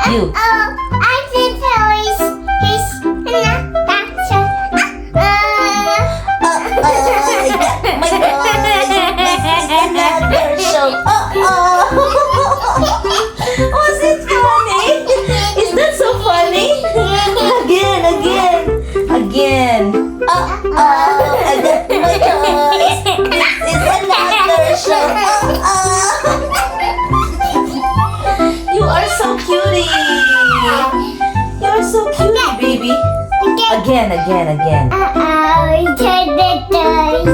You. I can tell he's not that show. My God. This is another show. Was it funny? Is that so funny? Again. Again. I got my toys. This is another show. You are so cutie. You are so cutie, baby. Again. Turn the toys.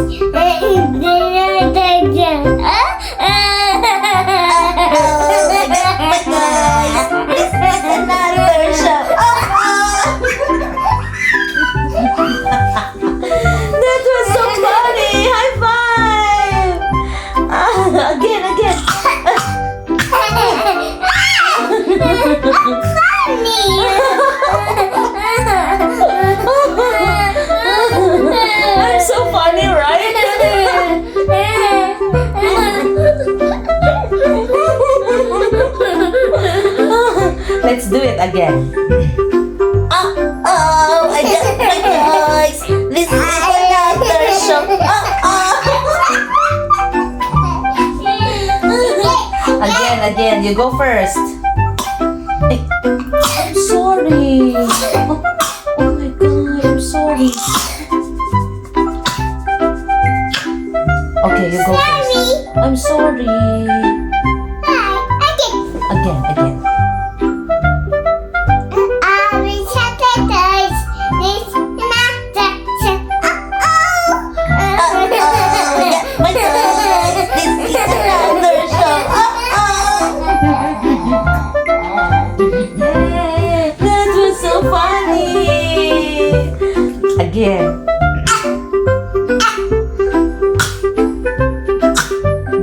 Another show. That was so funny. High five. Again. I'm so funny, right? Let's do it again. I got my toys. This is another show. Again. You go first. Ay, I'm sorry. Oh my God, I'm sorry. Okay, you go first. I'm sorry. Again. My toys. This is another show. That was so funny. Again.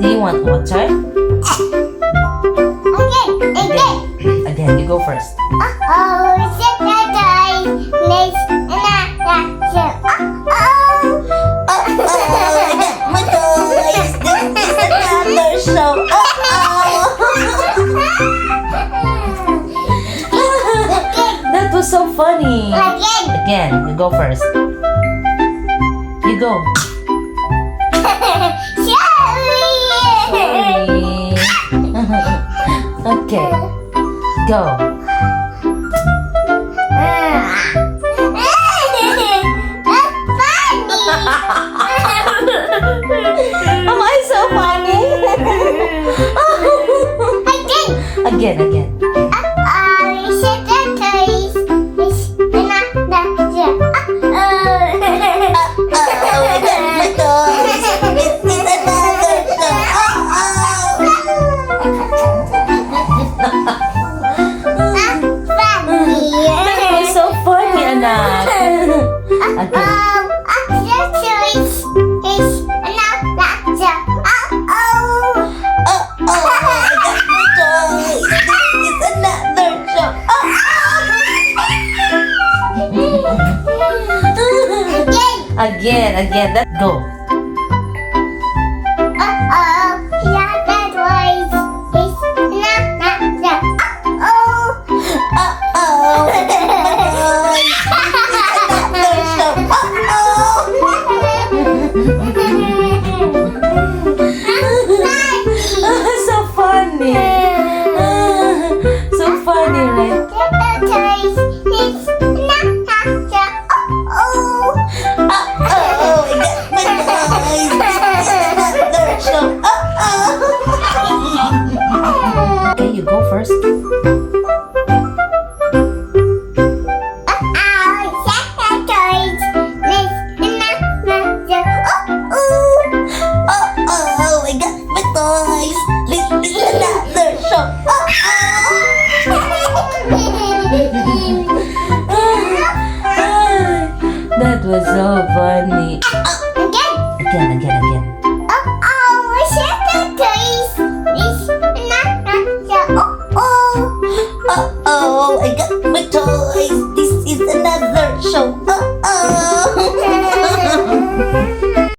Do you want water? Again, you go first. My toys. This is another show. That was so funny. Again, you go first. You go. Sorry. Okay, go. Am I so funny? Again. That was so funny, Anak. Again. Again. Let's go. So funny. So funny, right? Okay, you go first.